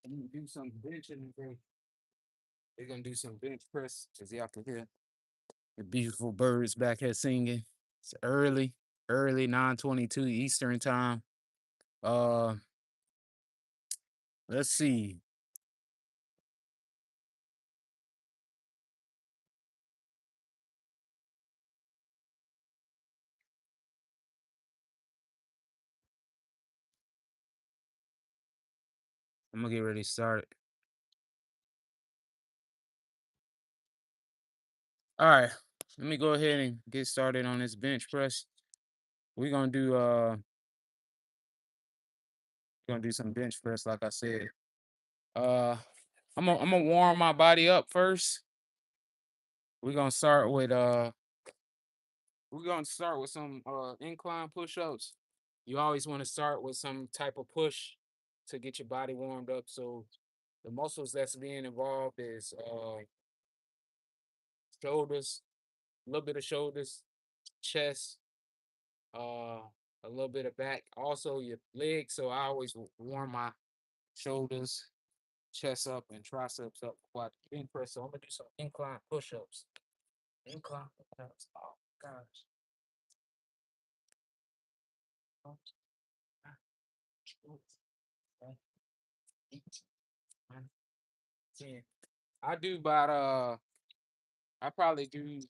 I'm gonna do some benching today. They're gonna do some bench press, as y'all can hear the beautiful birds back here singing. It's early 9:22 Eastern time. Uh, let's see. I'm gonna get ready to start. All right, let me go ahead and get started on this bench press. We're gonna do some bench press, like I said. Uh, I'm gonna warm my body up first. We're gonna start with some incline push-ups. You always want to start with some type of push to get your body warmed up. So the muscles that's being involved is shoulders, a little bit of shoulders, chest, uh, a little bit of back, also your legs. So I always warm my shoulders, chest up, and triceps up before I bench press. So I'm gonna do some incline push-ups. Incline push-ups. Oh gosh. Oh, God. Ooh, okay. 8, 9, 10. I do about I probably do,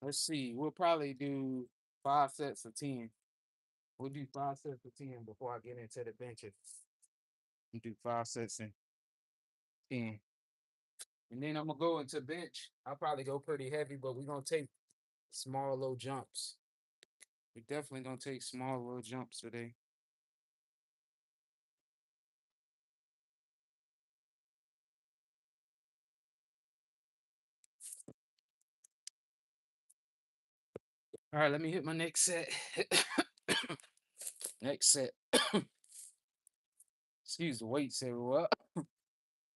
let's see, we'll probably do 5 sets of 10. We'll do 5 sets of 10 before I get into the benches. We do 5 sets and 10. And then I'm gonna go into bench. I'll probably go pretty heavy, but we're gonna take small little jumps. We're definitely gonna take small little jumps today. All right, let me hit my next set. Next set. Excuse the weights everywhere.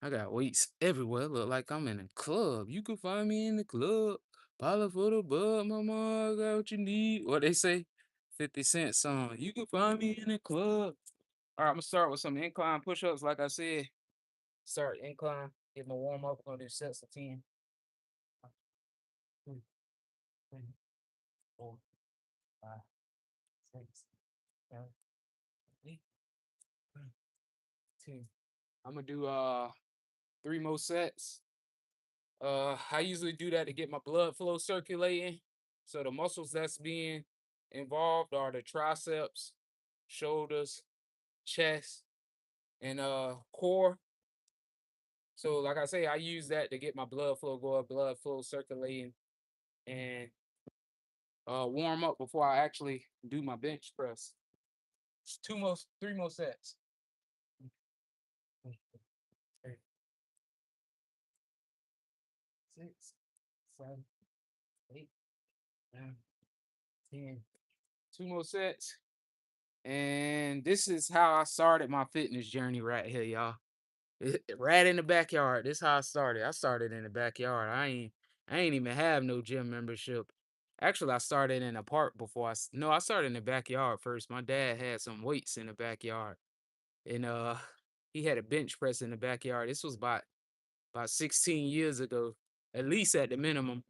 I got weights everywhere. Look like I'm in a club. You can find me in the club. Holla for the bud, mama. I got what you need. What they say? 50 Cent song. You can find me in the club. All right, I'm gonna start with some incline push-ups. Like I said, start incline. Get my warm up. Gonna do sets of 10. 2, 3, 4, 5, 6, 7, 8, 9, 10. I'm gonna do 3 more sets. I usually do that to get my blood flow circulating. So the muscles that's being involved are the triceps, shoulders, chest, and core. So like I say, I use that to get my blood flow go up, blood flow circulating, and warm up before I actually do my bench press. 3 more sets. 6, 7, 8, 9, 10. 2 more sets. And this is how I started my fitness journey right here, y'all. Right in the backyard. This is how I started. I started in the backyard. I ain't even have no gym membership. Actually, I started in a park before no, I started in the backyard first. My dad had some weights in the backyard. And he had a bench press in the backyard. This was about 16 years ago, at least at the minimum.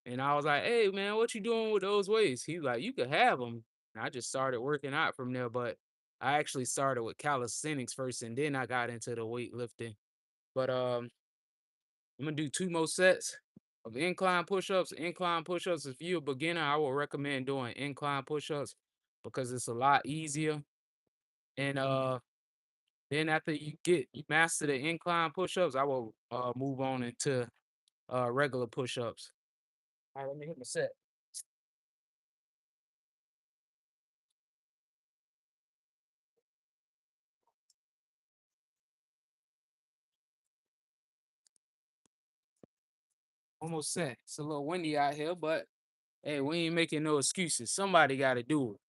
And I was like, "Hey man, what you doing with those weights?" He's like, "You could have them." And I just started working out from there, but I actually started with calisthenics first, and then I got into the weightlifting. But I'm gonna do 2 more sets of incline push-ups. Incline push-ups. If you're a beginner, I would recommend doing incline push-ups because it's a lot easier. And then after you master the incline push-ups, I will move on into regular push-ups. All right, let me hit my set. 1 more set. It's a little windy out here, but hey, we ain't making no excuses. Somebody got to do it.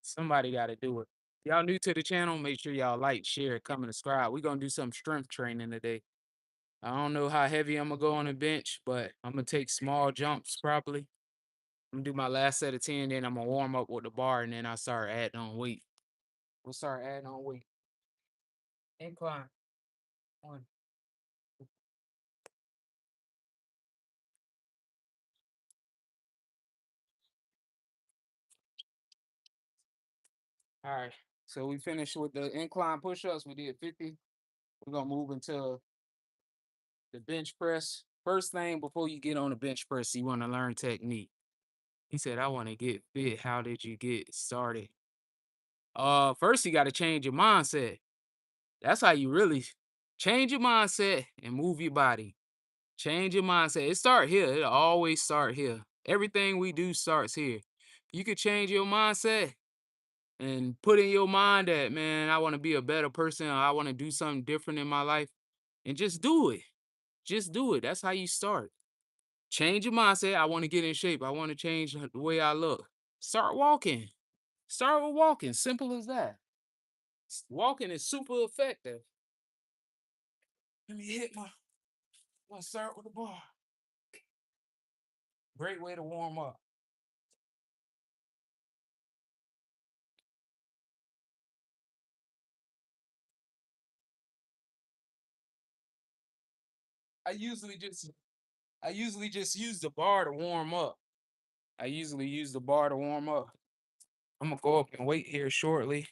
Somebody got to do it. Y'all new to the channel, make sure y'all like, share, comment, and subscribe. We're going to do some strength training today. I don't know how heavy I'm going to go on the bench, but I'm going to take small jumps probably. I'm going to do my last set of 10, then I'm going to warm up with the bar, and then I start adding on weight. We'll start adding on weight. Incline. One. All right. So we finished with the incline push-ups. We did 50. We're gonna move into the bench press. First thing before you get on the bench press, you want to learn technique. He said, I want to get fit. How did you get started? First you got to change your mindset. That's how you really change your mindset and move your body. Change your mindset. It start here. It always start here. Everything we do starts here. You could change your mindset and put in your mind that, man, I want to be a better person. Or I want to do something different in my life, and just do it. Just do it. That's how you start. Change your mindset. I want to get in shape. I want to change the way I look. Start walking. Start with walking. Simple as that. Walking is super effective. Let me hit my. Let's start with the bar. Great way to warm up. I usually just I usually just use the bar to warm up. I usually use the bar to warm up. I'm gonna go up and wait here shortly.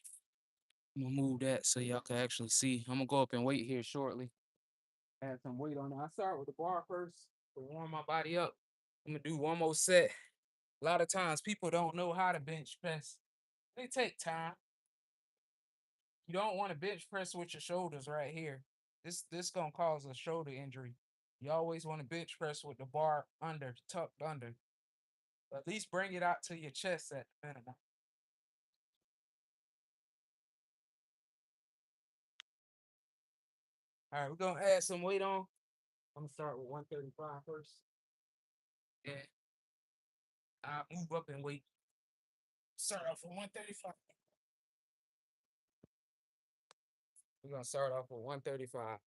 I'm gonna move that so y'all can actually see. I'm gonna go up and wait here shortly. Add some weight on it. I start with the bar first to warm my body up. I'm gonna do one more set. A lot of times people don't know how to bench press. They take time. You don't want to bench press with your shoulders right here. This gonna cause a shoulder injury. You always want to bench press with the bar under, tucked under. At least bring it out to your chest at the minimum. All right, we're gonna add some weight on. I'm gonna start with 135 first. And I'll move up in weight. Start off with 135. We're gonna start off with 135.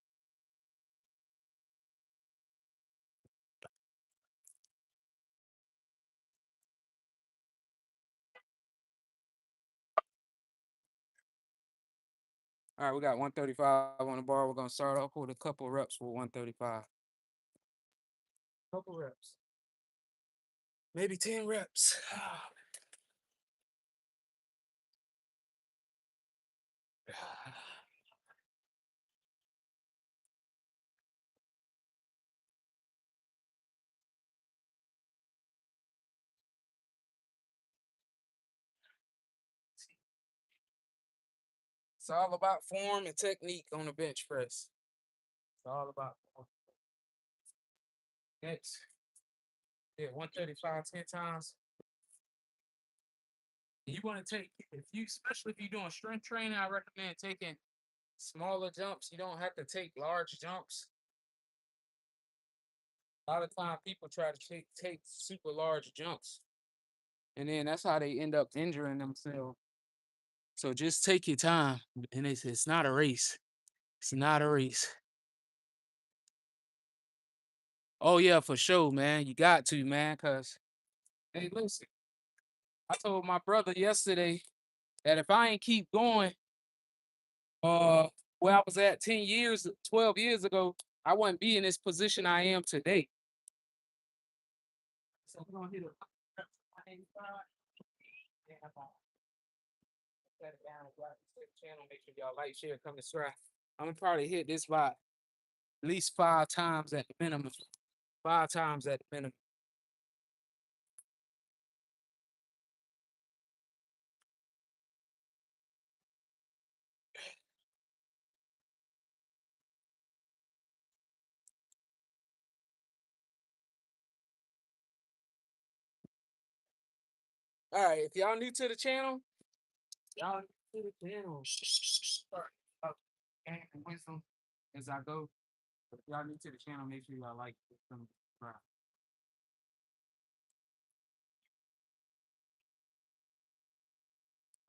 All right, we got 135 on the bar. We're gonna start off with a couple reps with 135. Couple reps. Maybe 10 reps. It's all about form and technique on the bench press. It's all about form. Next, yeah, 135 10 times. You want to take, if you, especially if you're doing strength training, I recommend taking smaller jumps. You don't have to take large jumps. A lot of time people try to take super large jumps, and then that's how they end up injuring themselves. So just take your time, and it's not a race. It's not a race. Oh yeah, for sure, man. You got to, man, cause hey, listen, I told my brother yesterday that if I ain't keep going, uh, where I was at 10 years, 12 years ago, I wouldn't be in this position I am today. So we're gonna hit a 185. Yeah, set it down, like the channel. Make sure y'all like, share, come subscribe. I'm gonna probably hit this by at least 5 times at the minimum. 5 times at the minimum. All right, if y'all new to the channel, y'all new to the channel. Start gaining wisdom as I go. If y'all new to the channel, make sure y'all like, come subscribe.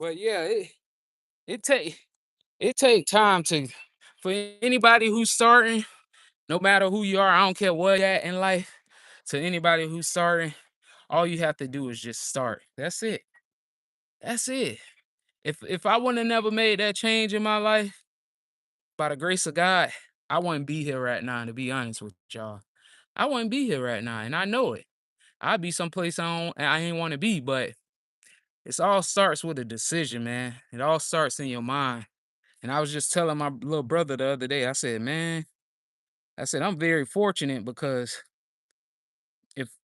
But yeah, it take it take time to for anybody who's starting, no matter who you are, I don't care what you're at in life, to anybody who's starting, all you have to do is just start. That's it. That's it. If I wouldn't have never made that change in my life, by the grace of God, I wouldn't be here right now, to be honest with y'all. I wouldn't be here right now, and I know it. I'd be someplace I ain't want to be, but it's all starts with a decision, man. It all starts in your mind. And I was just telling my little brother the other day, I said, man, I said, I'm very fortunate because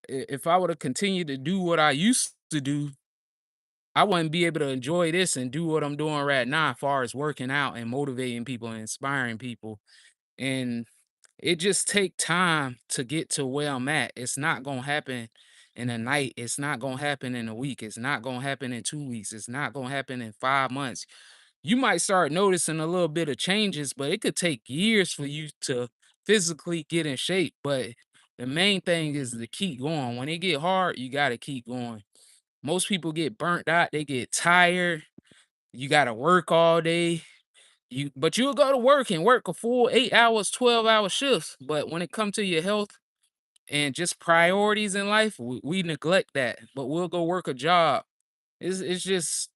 if I would have continued to do what I used to do, I wouldn't be able to enjoy this and do what I'm doing right now, as far as working out and motivating people and inspiring people. And it just take time to get to where I'm at. It's not gonna happen in a night. It's not gonna happen in a week. It's not gonna happen in 2 weeks. It's not gonna happen in 5 months. You might start noticing a little bit of changes, but it could take years for you to physically get in shape. But the main thing is to keep going. When it get hard, you gotta keep going. Most people get burnt out, they get tired. You gotta work all day. But you'll go to work and work a full 8 hours, 12-hour shifts. But when it comes to your health and just priorities in life, we neglect that. But we'll go work a job. It's just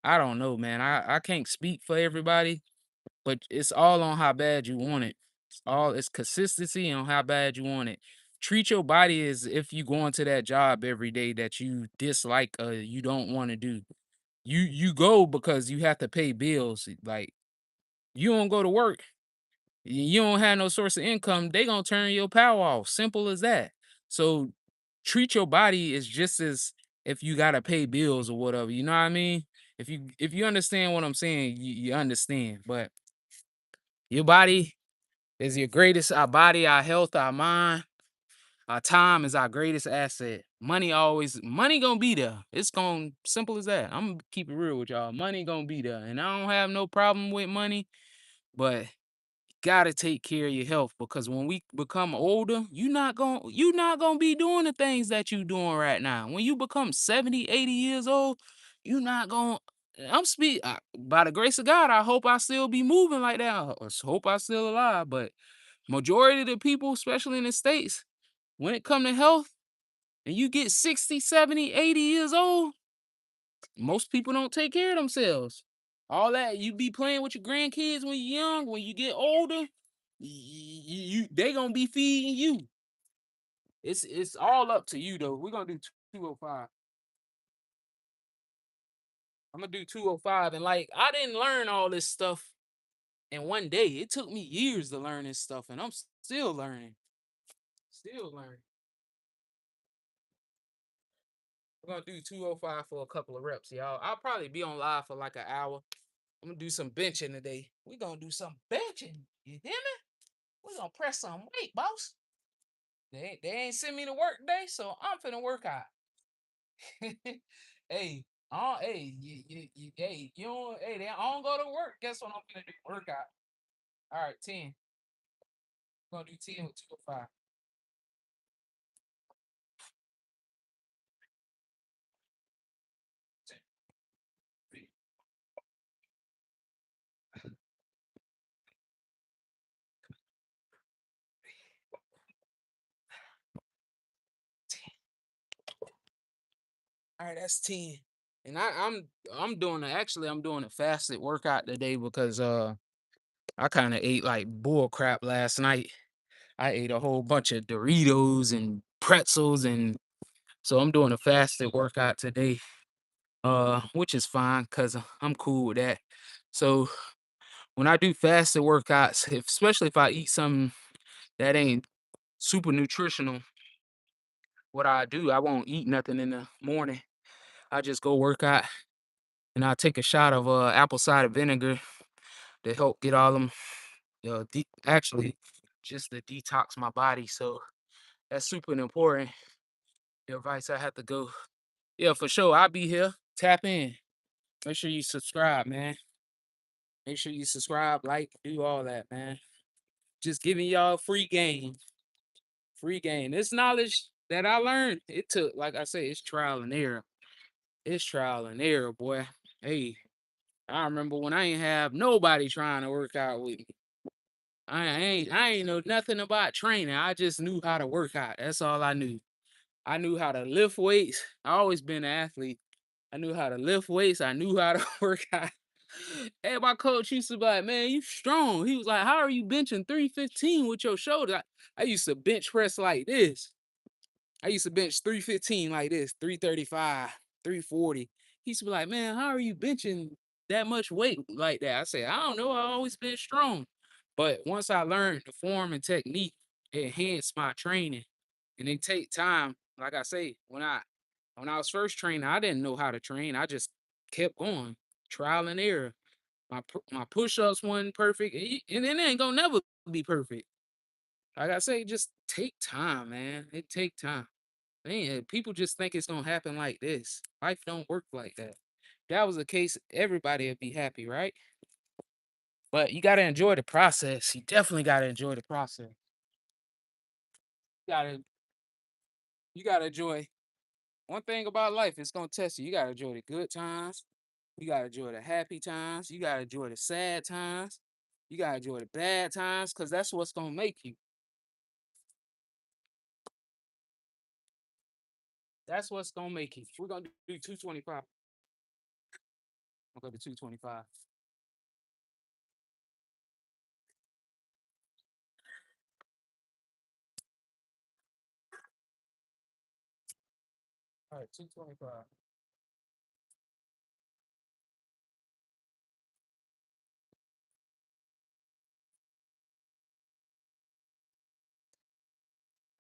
I don't know, man. I can't speak for everybody, but it's all on how bad you want it. It's consistency on how bad you want it. Treat your body as if you go into that job every day that you dislike or you don't want to do. You go because you have to pay bills. Like you don't go to work, you don't have no source of income, they gonna turn your power off. Simple as that. So treat your body as just as if you gotta pay bills or whatever. You know what I mean? If you understand what I'm saying, you understand. But your body is your greatest. Our body, our health, our mind, our time is our greatest asset. Money gonna be there. It's gonna simple as that. I'm gonna keep it real with y'all. Money gonna be there, and I don't have no problem with money, but gotta take care of your health because when we become older, you not gonna be doing the things that you doing right now. When you become 70, 80 years old, you not gonna by the grace of God, I hope I still be moving like that. Hope I still alive. But majority of the people, especially in the States, when it come to health and you get 60, 70, 80 years old, most people don't take care of themselves. All that you be playing with your grandkids when you're young, when you get older, they gonna be feeding you. It's all up to you though. We're gonna do 205. I'm gonna do 205. And like I didn't learn all this stuff in one day. It took me years to learn this stuff, and I'm still learning. Still learning. We're gonna do 205 for a couple of reps, y'all. I'll probably be on live for like an hour. I'm gonna do some benching today. We're gonna do some benching. You hear me? We're gonna press some weight, boss. They ain't send me to work today, so I'm finna work out. Hey, hey, hey, you don't, hey, they I don't go to work. Guess what I'm gonna do? Workout. All right, 10. I'm gonna do 10 with 205. All right, that's 10. And I'm doing I'm doing a fasted workout today because I kind of ate like bull crap last night. I ate a whole bunch of Doritos and pretzels, and so I'm doing a fasted workout today. Which is fine because I'm cool with that. So when I do fasted workouts, especially if I eat something that ain't super nutritional, what I do, I won't eat nothing in the morning. I just go work out and I take a shot of apple cider vinegar to help get all them actually just to detox my body. So that's super important. The advice I have to go. Yeah, for sure. I'll be here. Tap in. Make sure you subscribe, man. Make sure you subscribe, like, do all that, man. Just giving y'all free game. Free game. This knowledge that I learned, it took, like I say, it's trial and error. It's trial and error, boy. Hey, I remember when I ain't have nobody trying to work out with me. I ain't know nothing about training. I just knew how to work out. That's all I knew. I knew how to lift weights. I always been an athlete. I knew how to lift weights. I knew how to work out. And my coach used to be like, "Man, you strong." He was like, "How are you benching 315 with your shoulder?" I used to bench press like this. I used to bench 315 like this, 335, 340. He used to be like, "Man, how are you benching that much weight like that?" I said, "I don't know. I always been strong." But once I learned the form and technique, it enhanced my training. And it take time. Like I say, when I was first training, I didn't know how to train. I just kept going, trial and error. My push-ups wasn't perfect, and it ain't gonna never be perfect. Like I say, just take time, man. It take time. Man, people just think it's gonna happen like this. Life don't work like that. If that was the case, everybody would be happy, right? But you gotta enjoy the process. You definitely gotta enjoy the process. You gotta you gotta enjoy one thing about life. It's gonna test you. You gotta enjoy the good times. You gotta enjoy the happy times. You gotta enjoy the sad times. You gotta enjoy the bad times, cause that's what's gonna make you. That's what's gonna make you. We're gonna do 225. I'll go to 225. All right, 225.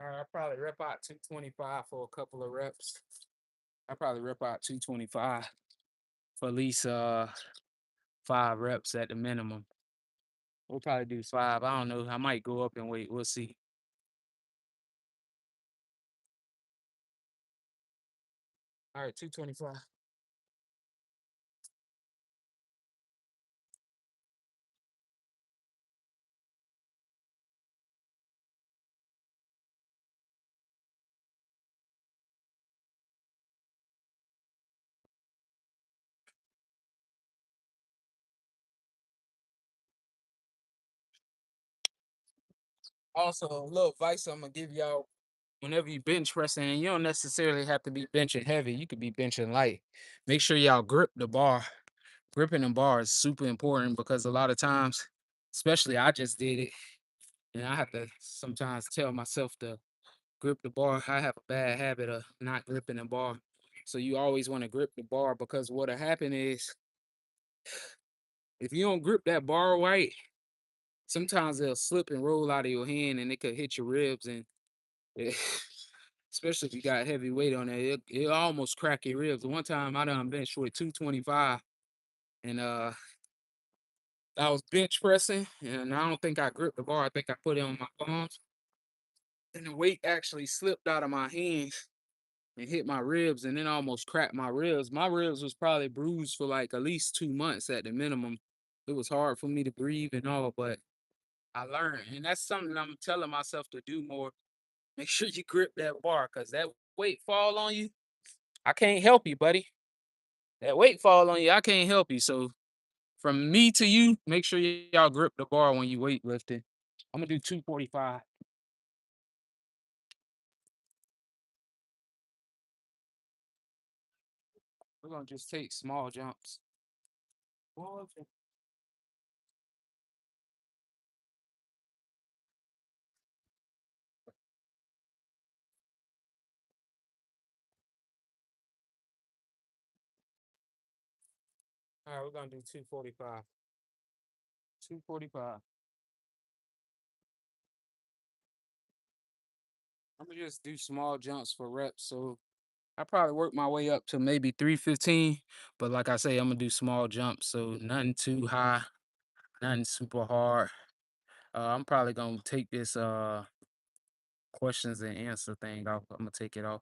All right, I probably rep out 225 for a couple of reps. I probably rep out 225 for at least 5 reps at the minimum. We'll probably do 5. I don't know. I might go up and wait. We'll see. All right, 225. Also, a little advice I'm gonna give y'all whenever you bench pressing, you don't necessarily have to be benching heavy. You could be benching light. Make sure y'all grip the bar. Gripping the bar is super important because a lot of times, especially I just did it, and I have to sometimes tell myself to grip the bar. I have a bad habit of not gripping the bar. So you always want to grip the bar because what'll happen is if you don't grip that bar right, sometimes it'll slip and roll out of your hand and it could hit your ribs and it, especially if you got heavy weight on it almost crack your ribs. One time I done bench with 225 and I was bench pressing and I don't think I gripped the bar. I think I put it on my palms and the weight actually slipped out of my hands and hit my ribs and then almost cracked my ribs. My ribs was probably bruised for like at least 2 months at the minimum. It was hard for me to breathe and all, but I learned. And that's something I'm telling myself to do more. Make sure you grip that bar because that weight fall on you. I can't help you, buddy. That weight fall on you. I can't help you. So from me to you, make sure y'all grip the bar when you weightlifting. I'm gonna do 245. We're gonna just take small jumps. All right, we're gonna do 245. 245. I'm gonna just do small jumps for reps. So I probably work my way up to maybe 315. But like I say, I'm gonna do small jumps. So nothing too high, nothing super hard. I'm probably gonna take this questions and answer thing off. I'm gonna take it off.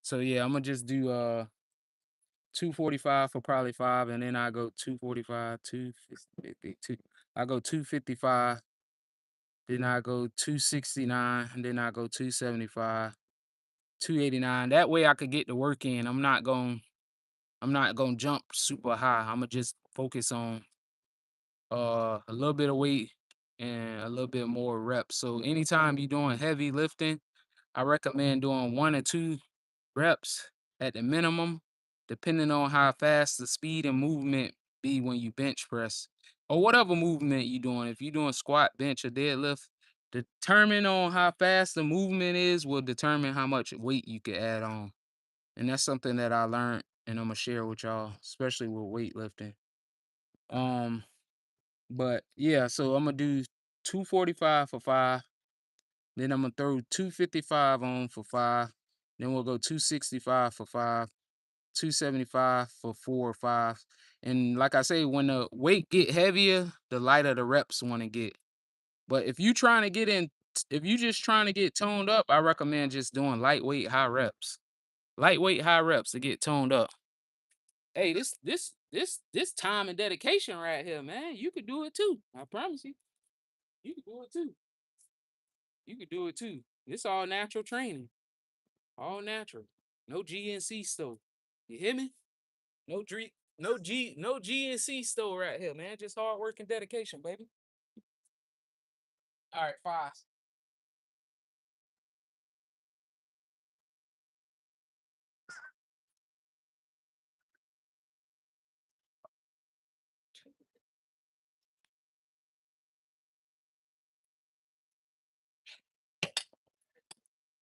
So yeah, I'm gonna just do 245 for probably 5, and then I go 245, 252. I go 255, then I go 269, and then I go 275, 289. That way I could get the work in. I'm not gonna jump super high. I'm gonna just focus on a little bit of weight and a little bit more reps. So anytime you're doing heavy lifting, I recommend doing 1 or 2 reps at the minimum, depending on how fast the speed and movement be when you bench press or whatever movement you're doing. If you're doing squat, bench, or deadlift, determine on how fast the movement is will determine how much weight you can add on. And that's something that I learned and I'm gonna share with y'all, especially with weightlifting. Um, but yeah, so I'm gonna do 245 for 5. Then I'm gonna throw 255 on for 5. Then we'll go 265 for 5, 275 for 4 or 5. And like I say, when the weight get heavier, the lighter the reps want to get. But if you just trying to get toned up, I recommend just doing lightweight high reps. Lightweight high reps to get toned up. Hey, this time and dedication right here, man. You could do it too. I promise you. You could do it too. You could do it too. It's all natural training. All natural. No GNC stove. You hear me? No GNC stove right here, man. Just hard work and dedication, baby. All right, 5.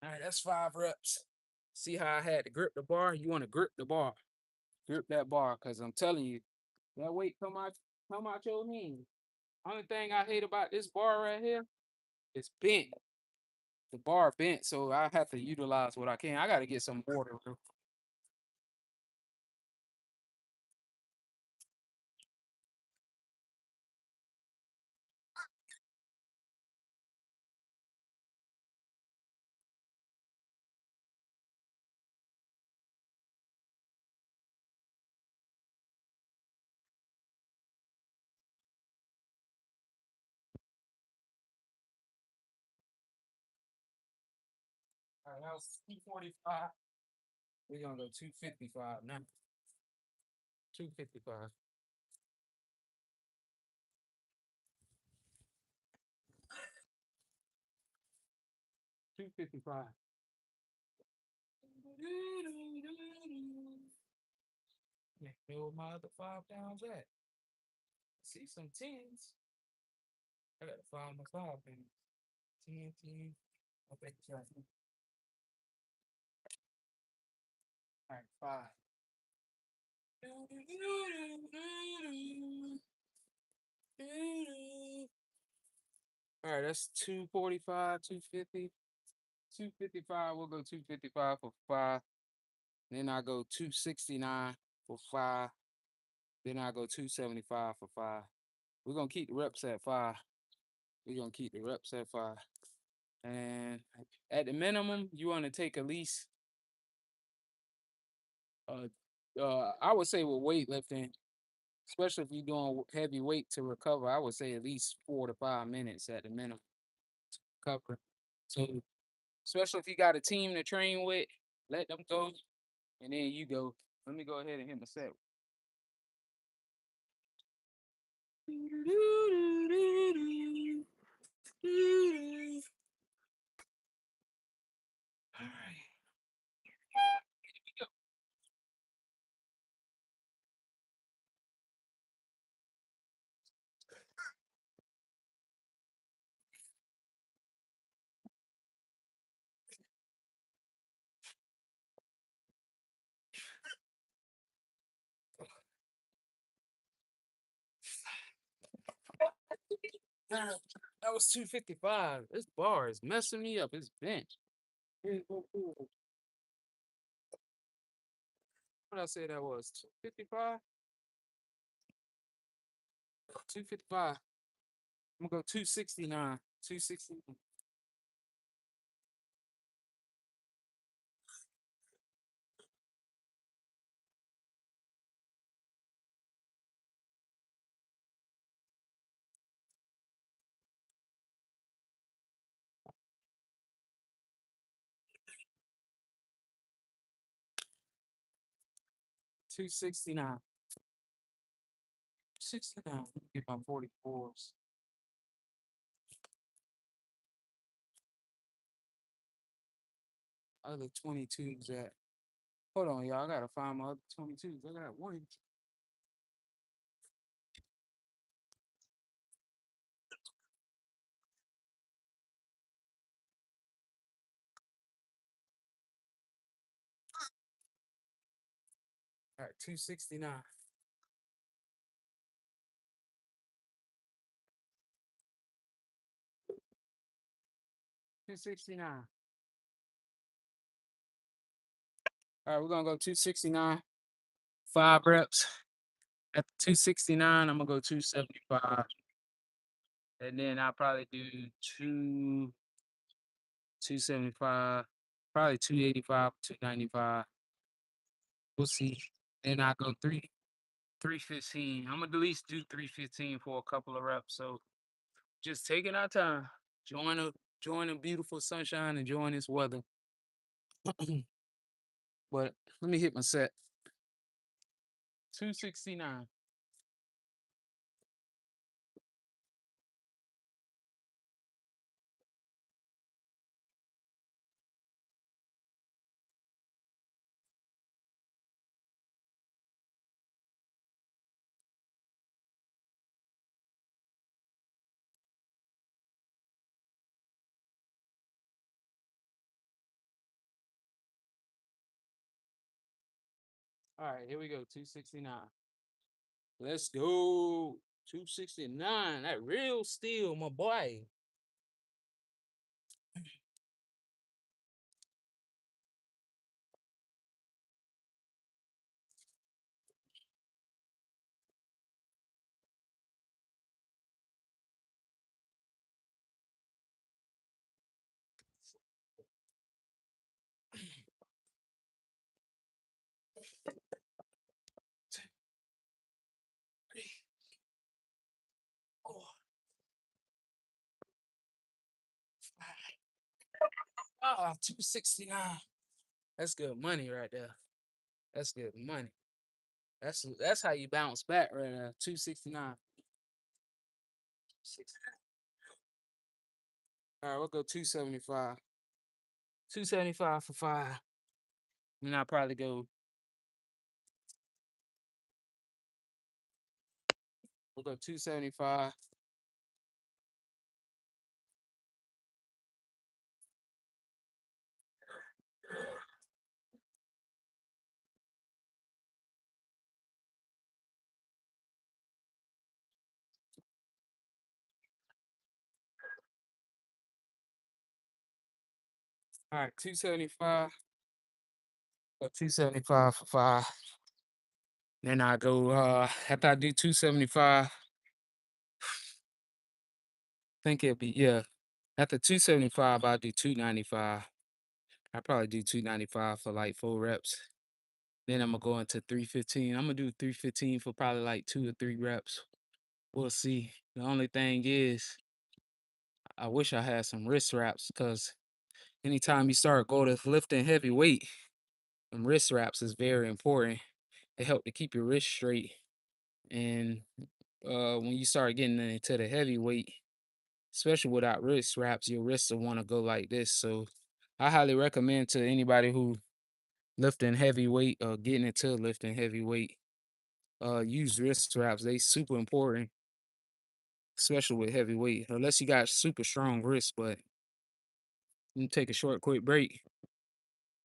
All right, that's 5 reps. See how I had to grip the bar? You want to grip the bar. Grip that bar, cause I'm telling you, that weight come out your hand. Only thing I hate about this bar right here is bent. The bar bent, so I have to utilize what I can. I gotta get some water. All right, that was 245. We're gonna go 255 now. 255. 255. Where my other 5 pounds at? See some tens. I gotta find my 5 pounds. 10, 10. I bet you. All right, 5. All right, that's 245, 250. 255, we'll go 255 for 5. Then I go 269 for 5. Then I go 275 for 5. We're gonna keep the reps at 5. We're gonna keep the reps at 5. And at the minimum, you want to take at least uh I would say with weightlifting, especially if you're doing heavy weight to recover, I would say at least 4 to 5 minutes at the minimum to recover. So especially if you got a team to train with, let them go and then you go. Let me go ahead and hit the set. All right. Damn, that was 255. This bar is messing me up. It's bench. What I say that was 255? 255. I'm gonna go 269. 269. 269. 69. Get my 44s. Other 22s at. Hold on, y'all. I gotta find my other 22s. I got one. All right, 269. 269. All right, we're gonna go 269. 5 reps. At 269, I'm gonna go 275. And then I'll probably do 275, probably 285, 295. We'll see. Then I go 315. I'm gonna at least do 315 for a couple of reps. So just taking our time. Join the join the beautiful sunshine, enjoying this weather. But let me hit my set. 269. All right, here we go. 269. Let's go. 269. That real steel, my boy. Oh, 269. That's good money right there. That's good money. That's how you bounce back right there. 269. All right, we'll go 275. 275 for 5. And I'll probably go, we'll go 275. All right, 275. Go 275 for 5. Then I go after I do 275, think it'll be yeah. After 275, I'll do 295. I probably do 295 for like 4 reps. Then I'm gonna go into 315. I'm gonna do 315 for probably like 2 or 3 reps. We'll see. The only thing is, I wish I had some wrist wraps because anytime you start go to lifting heavy weight, and wrist wraps is very important. They help to keep your wrist straight. And when you start getting into the heavy weight, especially without wrist wraps, your wrists will want to go like this. So I highly recommend to anybody who lifting heavy weight or getting into lifting heavy weight, use wrist wraps. They super important, especially with heavy weight. Unless you got super strong wrists, but you take a short, quick break,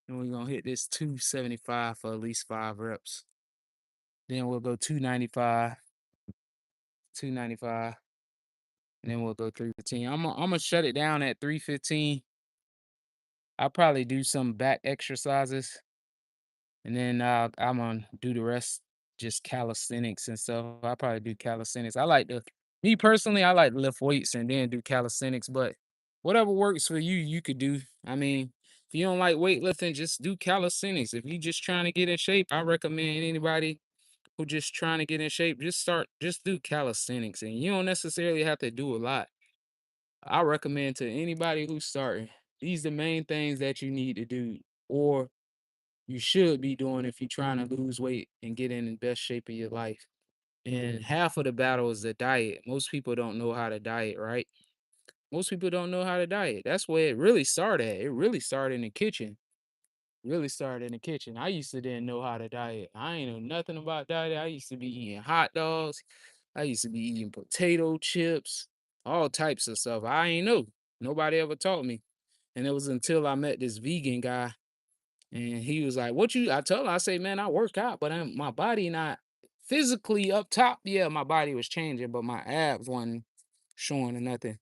and we're gonna hit this 275 for at least 5 reps. Then we'll go 295, 295, and then we'll go 315. I'm gonna shut it down at 315. I'll probably do some back exercises, and then I'm gonna do the rest just calisthenics and stuff. I probably do calisthenics. Me personally, I like to lift weights and then do calisthenics, but whatever works for you, you could do. I mean, if you don't like weightlifting, just do calisthenics. If you just trying to get in shape, I recommend anybody who just trying to get in shape, just do calisthenics, and you don't necessarily have to do a lot. I recommend to anybody who's starting, these the main things that you need to do, or you should be doing if you're trying to lose weight and get in the best shape of your life. And half of the battle is the diet. Most people don't know how to diet, right? Most people don't know how to diet. That's where it really started at. It really started in the kitchen. Really started in the kitchen. I used to didn't know how to diet. I ain't know nothing about diet. I used to be eating hot dogs. I used to be eating potato chips, all types of stuff. I ain't know. Nobody ever taught me. And it was until I met this vegan guy And he was like, "What you?" I told him, I say, "Man, I work out, but my body not physically up top. Yeah, my body was changing, but my abs wasn't showing or nothing."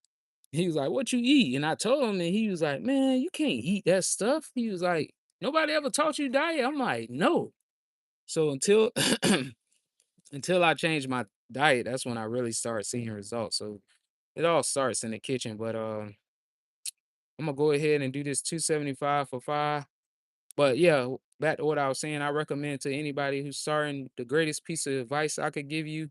He was like, "What you eat?" And I told him, and he was like, "Man, you can't eat that stuff." He was like, "Nobody ever taught you diet?" I'm like, "No." So until until I changed my diet, that's when I really started seeing results. So it all starts in the kitchen. But I'm gonna go ahead and do this 275 for 5. But yeah, back to what I was saying, I recommend to anybody who's starting, the greatest piece of advice I could give you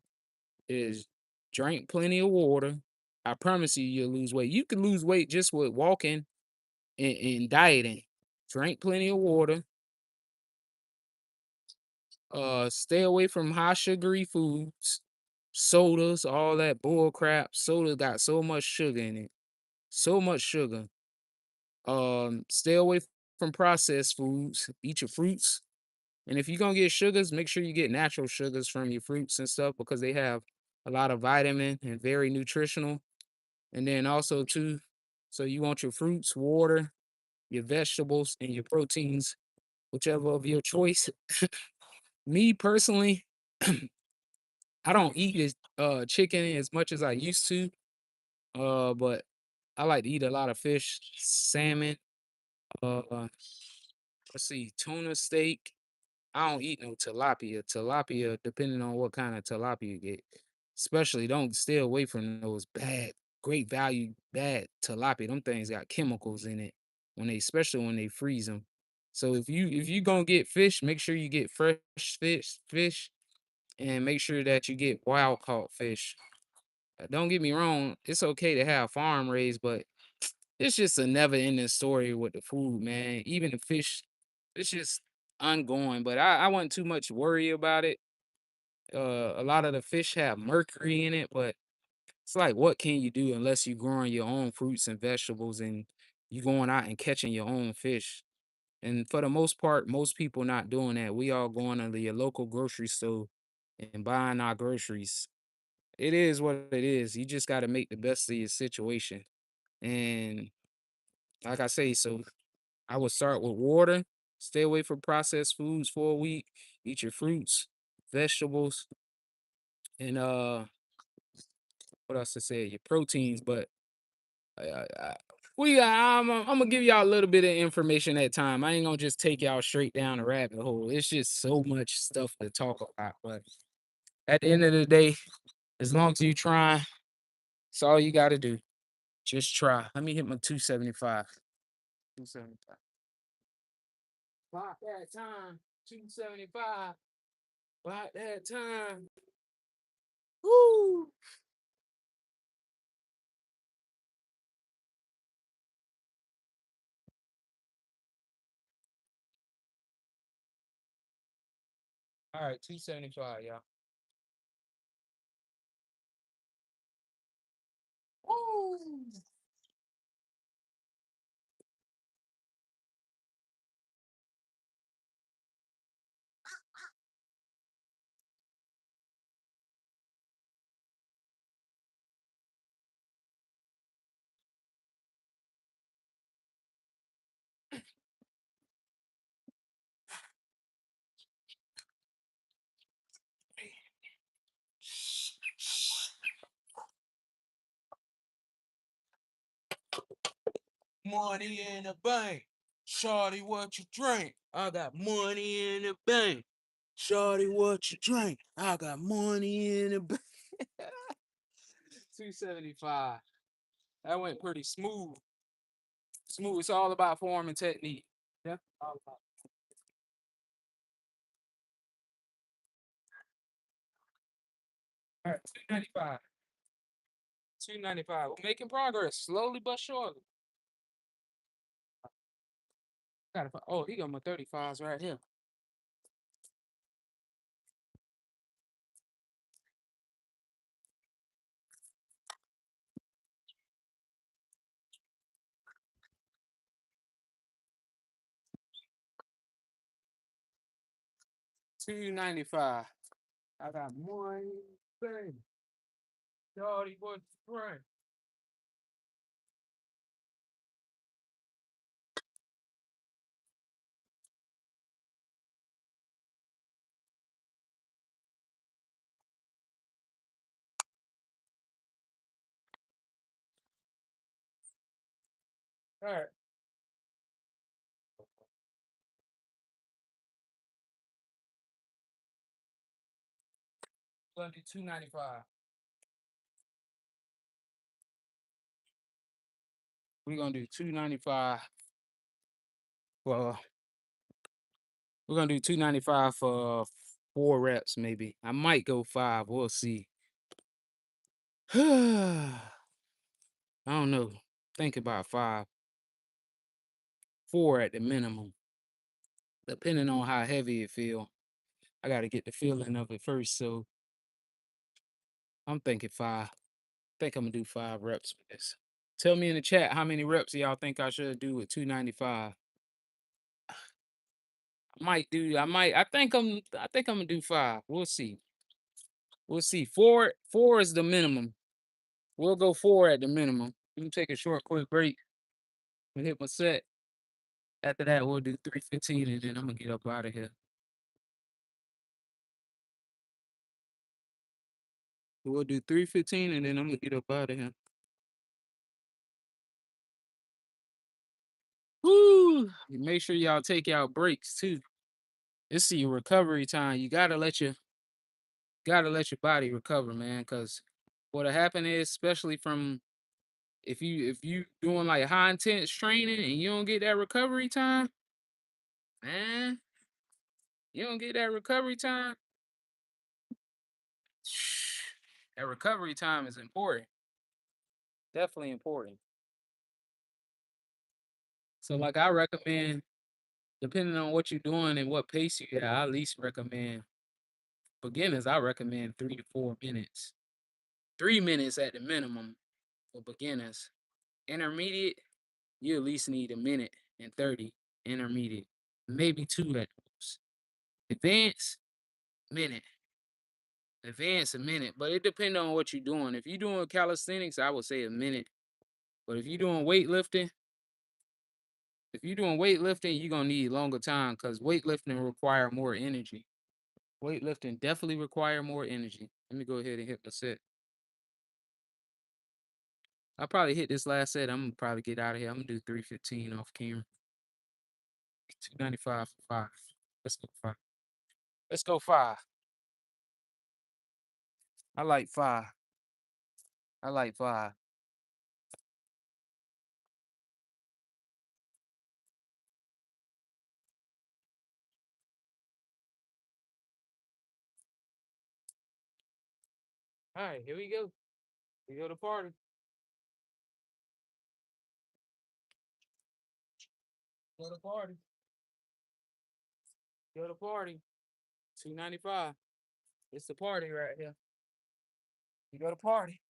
is drink plenty of water. I promise you, you'll lose weight. You can lose weight just with walking and dieting. Drink plenty of water. Stay away from high sugary foods, sodas, all that bull crap. Soda got so much sugar in it. So much sugar. Stay away from processed foods. Eat your fruits. And if you're gonna get sugars, make sure you get natural sugars from your fruits and stuff because they have a lot of vitamin and very nutritional. And then also too, so you want your fruits, water, your vegetables, and your proteins, whichever of your choice. Me personally, I don't eat chicken as much as I used to. But I like to eat a lot of fish, salmon, let's see, tuna steak. I don't eat no tilapia. Tilapia, depending on what kind of tilapia you get, especially don't stay away from those bad, great value, bad tilapia. Them things got chemicals in it especially when they freeze them. So if you gonna get fish, make sure you get fresh fish, and make sure that you get wild caught fish. Don't get me wrong, it's okay to have farm raised, but it's just a never ending story with the food, man. Even the fish, it's just ongoing. But I wasn't too much worry about it. A lot of the fish have mercury in it, but it's like, what can you do unless you growing your own fruits and vegetables and you going out and catching your own fish? And for the most part, most people not doing that. We all going to your local grocery store and buying our groceries. It is what it is. You just got to make the best of your situation. And like I say, so I would start with water, stay away from processed foods for a week, eat your fruits, vegetables, and what else to say? Your proteins. But I'm gonna give y'all a little bit of information at time. I ain't gonna just take y'all straight down a rabbit hole. It's just so much stuff to talk about. But at the end of the day, as long as you try, it's all you got to do. Just try. Let me hit my 275. 275. Block that time. 275. Block that time. Woo! All right, 275, y'all. Woo! 'Money in the bank. Shawty, what you drink? I got money in the bank. Shawty, what you drink? I got money in the bank. 275. That went pretty smooth. Smooth. It's all about form and technique. Yeah. All about. All right, 295. 295. We're making progress, slowly but surely. Oh, he got my 35s right here. 295. I got money. Bang. Shorty, what you drink? All right. We're gonna do 295. We're gonna do 295 for we're gonna do 295 for 4 reps, maybe. I might go 5. We'll see. I don't know. Think about 5. 4 at the minimum. Depending on how heavy it feel. I gotta get the feeling of it first. So I'm thinking 5. Think I'm gonna do 5 reps with this. Tell me in the chat how many reps y'all think I should do with 295. I think I'm gonna do 5. We'll see. We'll see. Four is the minimum. We'll go 4 at the minimum. Let me take a short, quick break and hit my set. After that, we'll do 315 and then I'm gonna get up out of here. We'll do 315 and then I'm gonna get up out of here. Woo! Make sure y'all take y'all breaks too. This is your recovery time. You gotta let your body recover, man. Cause what'll happen is, especially from if you doing like high intense training and you don't get that recovery time, man, you don't get that recovery time. That recovery time is important. Definitely important. So like I recommend, depending on what you're doing and what pace you at, I at least recommend beginners, I recommend 3 to 4 minutes. 3 minutes at the minimum for beginners. Intermediate, you at least need a minute and 30. Intermediate. Maybe 2 at most. Advanced, minute. Advanced a minute. But it depends on what you're doing. If you're doing calisthenics, I would say a minute. But if you're doing weightlifting, you're gonna need longer time because weightlifting require more energy. Weightlifting definitely require more energy. Let me go ahead and hit the set. I'll probably hit this last set. I'm gonna probably get out of here. I'm gonna do 315 off camera. 295 for 5. Let's go 5. Let's go 5. I like 5. I like 5. All right, here we go. We go to party. Go to party. Go to party. 295. It's the party right here. You go to party.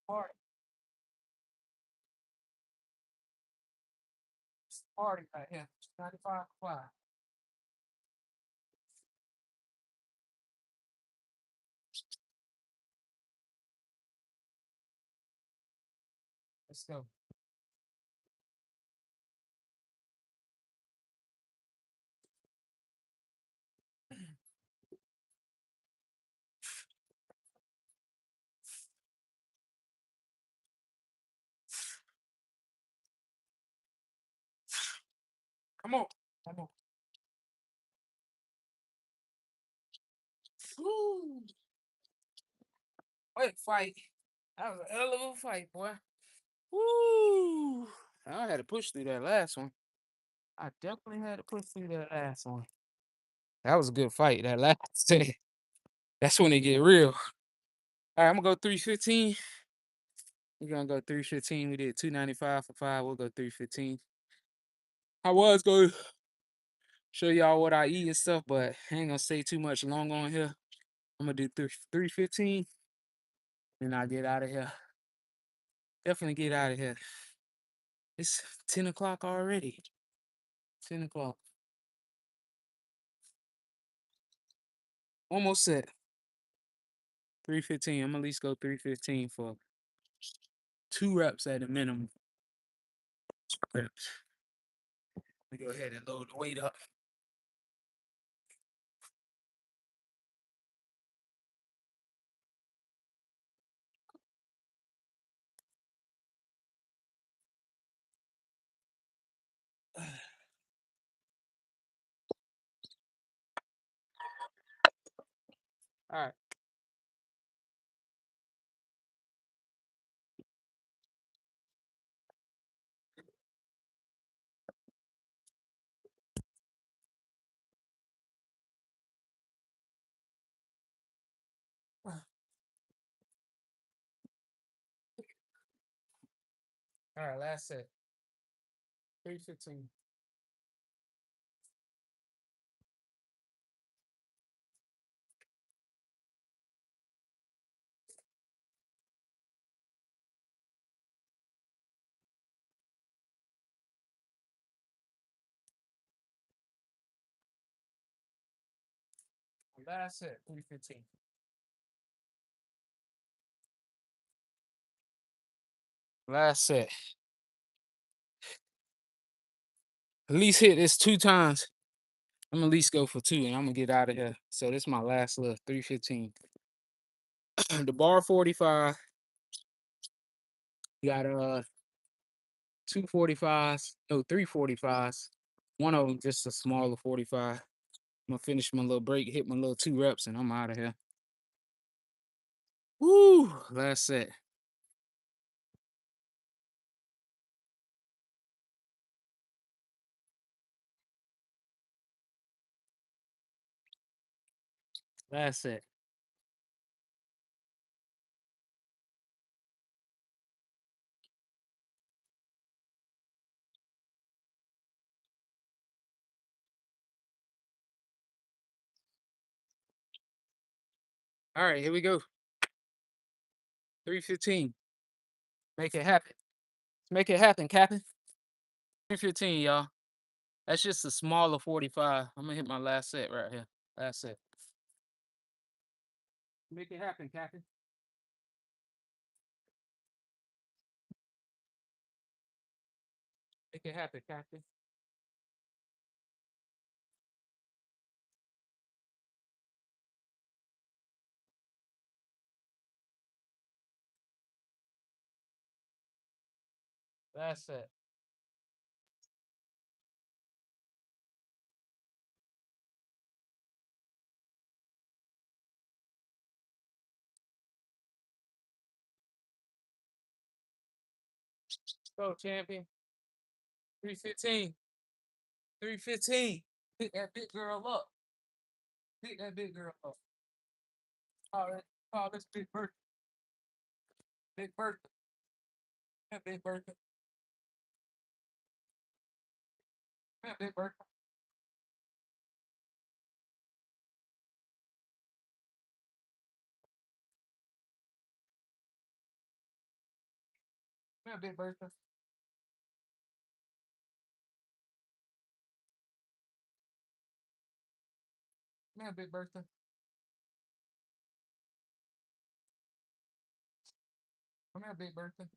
Party. It's the party right here. 295 for 5. Let's go. Come on. Come on. Woo. Wait, fight. That was a hell of a fight, boy. Woo! I had to push through that last one. I definitely had to push through that last one. That was a good fight. That last set. That's when it get real. All right, I'm gonna go 315. We're gonna go 315. We did 295 for 5. We'll go 315. I was gonna show y'all what I eat and stuff, but I ain't gonna stay too much long on here. I'm gonna do 315 and I'll get out of here. Definitely get out of here. It's 10 o'clock already. 10 o'clock. Almost set. 315. I'm gonna at least go 315 for 2 reps at a minimum. 2 reps. Let me go ahead and load the weight up. All right. All right, last set. 315. Last set. 315. Last set. At least hit this 2 times. I'm gonna at least go for 2 and I'm gonna get out of here. So this is my last little 315. The bar 45. You got 245s, no 345s. One of them just a smaller 45. I'm gonna finish my little break, hit my little 2 reps, and I'm out of here. Woo! Last set. Last set. All right, here we go. 315. Make it happen. Let's make it happen, Captain. 315, y'all. That's just a smaller 45. I'm gonna hit my last set right here. Last set. Make it happen, Captain. Make it happen, Captain. Last set. Go, champion. 315. 315. Pick that big girl up. Pick that big girl up. Call this Big Bertha. Big Bertha. Yeah, Big Bertha. Yeah, Big Bertha. Yeah, Big Bertha. Yeah, Big Bertha. Come here, Big Bertha.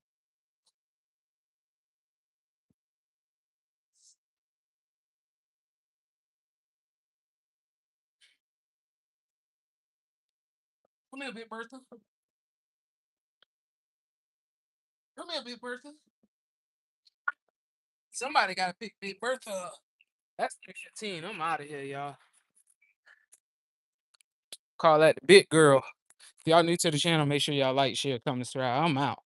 Come here, Big Bertha. Come here, Big Bertha. Somebody gotta pick Big Bertha up. That's 315. I'm out of here, y'all. Call that the big girl. If y'all new to the channel, make sure y'all like, share, comment, subscribe. I'm out.